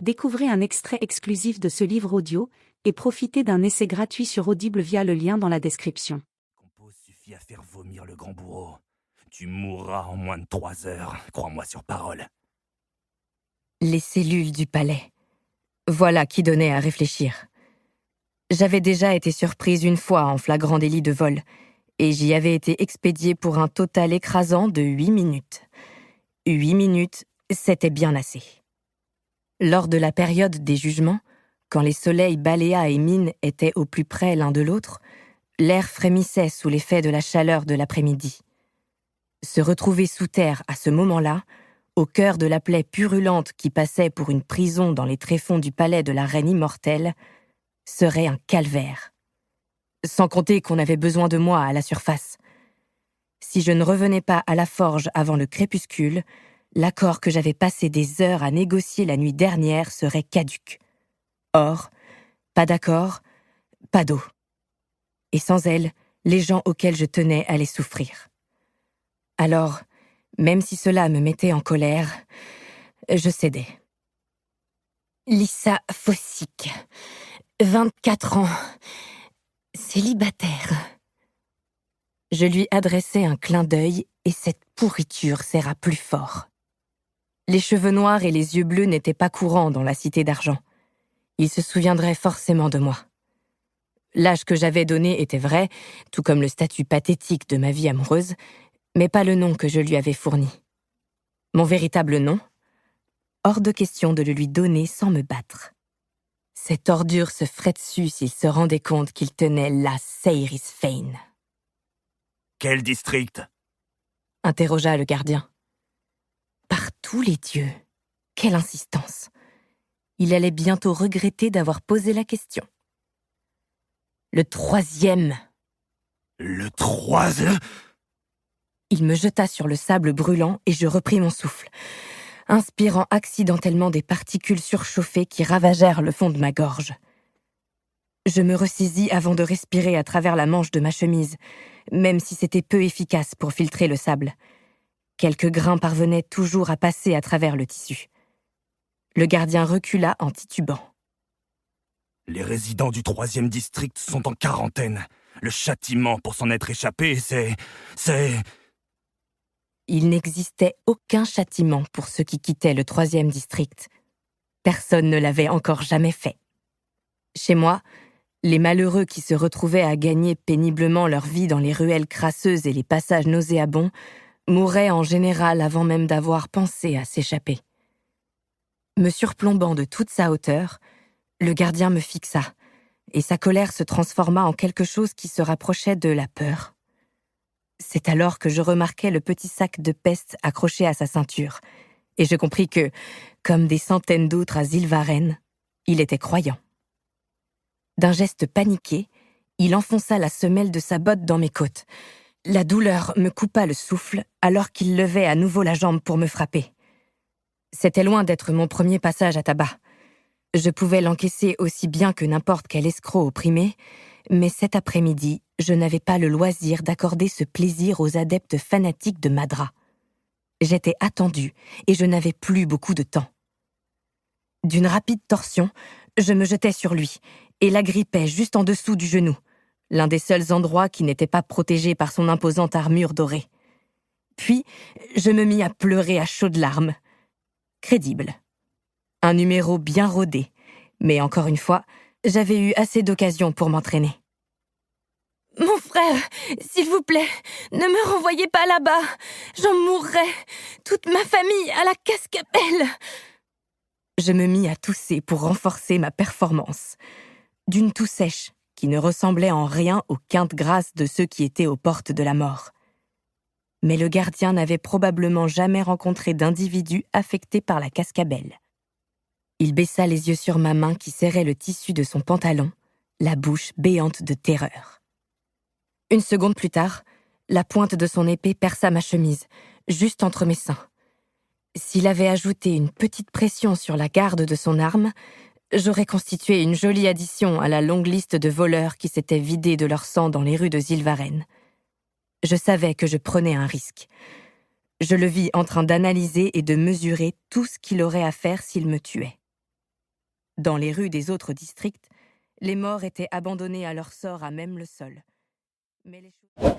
Découvrez un extrait exclusif de ce livre audio et profitez d'un essai gratuit sur Audible via le lien dans la description. Compose suffit à faire vomir le grand bourreau. Tu mourras en moins de 3 heures, crois-moi sur parole. Les cellules du palais. Voilà qui donnait à réfléchir. J'avais déjà été surprise une fois en flagrant délit de vol, et j'y avais été expédiée pour un total écrasant de 8 minutes. 8 minutes, c'était bien assez. Lors de la période des jugements, quand les soleils Baléa et Mine étaient au plus près l'un de l'autre, l'air frémissait sous l'effet de la chaleur de l'après-midi. Se retrouver sous terre à ce moment-là, au cœur de la plaie purulente qui passait pour une prison dans les tréfonds du palais de la reine immortelle, serait un calvaire. Sans compter qu'on avait besoin de moi à la surface. Si je ne revenais pas à la forge avant le crépuscule, l'accord que j'avais passé des heures à négocier la nuit dernière serait caduc. Or, pas d'accord, pas d'eau. Et sans elle, les gens auxquels je tenais allaient souffrir. Alors, même si cela me mettait en colère, je cédais. Lissa Fossick, 24 ans, célibataire. Je lui adressai un clin d'œil et cette pourriture serra plus fort. Les cheveux noirs et les yeux bleus n'étaient pas courants dans la cité d'argent. Il se souviendrait forcément de moi. L'âge que j'avais donné était vrai, tout comme le statut pathétique de ma vie amoureuse, mais pas le nom que je lui avais fourni. Mon véritable nom? Hors de question de le lui donner sans me battre. Cette ordure se ferait dessus s'il se rendait compte qu'il tenait la Seiris Fane. Quel district? Interrogea le gardien. Par tous les dieux, quelle insistance! Il allait bientôt regretter d'avoir posé la question. Le 3e. Le 3e? Il me jeta sur le sable brûlant et je repris mon souffle, inspirant accidentellement des particules surchauffées qui ravagèrent le fond de ma gorge. Je me ressaisis avant de respirer à travers la manche de ma chemise, même si c'était peu efficace pour filtrer le sable. Quelques grains parvenaient toujours à passer à travers le tissu. Le gardien recula en titubant. Les résidents du 3e district sont en quarantaine. Le châtiment pour s'en être échappé, c'est... Il n'existait aucun châtiment pour ceux qui quittaient le 3e district. Personne ne l'avait encore jamais fait. Chez moi, les malheureux qui se retrouvaient à gagner péniblement leur vie dans les ruelles crasseuses et les passages nauséabonds mouraient en général avant même d'avoir pensé à s'échapper. Me surplombant de toute sa hauteur, le gardien me fixa, et sa colère se transforma en quelque chose qui se rapprochait de la peur. C'est alors que je remarquai le petit sac de peste accroché à sa ceinture, et je compris que, comme des centaines d'autres à Zilvaren, il était croyant. D'un geste paniqué, il enfonça la semelle de sa botte dans mes côtes. La douleur me coupa le souffle alors qu'il levait à nouveau la jambe pour me frapper. C'était loin d'être mon premier passage à tabac. Je pouvais l'encaisser aussi bien que n'importe quel escroc opprimé, mais cet après-midi, je n'avais pas le loisir d'accorder ce plaisir aux adeptes fanatiques de Madra. J'étais attendue et je n'avais plus beaucoup de temps. D'une rapide torsion, je me jetai sur lui et l'agrippai juste en dessous du genou, l'un des seuls endroits qui n'était pas protégé par son imposante armure dorée. Puis, je me mis à pleurer à chaudes larmes. Crédible. Un numéro bien rodé, mais encore une fois, j'avais eu assez d'occasions pour m'entraîner. « Mon frère, s'il vous plaît, ne me renvoyez pas là-bas. J'en mourrai. Toute ma famille à la Cascabelle. » Je me mis à tousser pour renforcer ma performance. D'une toux sèche, qui ne ressemblait en rien aux quintes grasses de ceux qui étaient aux portes de la mort. Mais le gardien n'avait probablement jamais rencontré d'individu affecté par la Cascabelle. Il baissa les yeux sur ma main qui serrait le tissu de son pantalon, la bouche béante de terreur. Une seconde plus tard, la pointe de son épée perça ma chemise, juste entre mes seins. S'il avait ajouté une petite pression sur la garde de son arme, j'aurais constitué une jolie addition à la longue liste de voleurs qui s'étaient vidés de leur sang dans les rues de Zilvaren. Je savais que je prenais un risque. Je le vis en train d'analyser et de mesurer tout ce qu'il aurait à faire s'il me tuait. Dans les rues des autres districts, les morts étaient abandonnés à leur sort à même le sol. Mais les choses...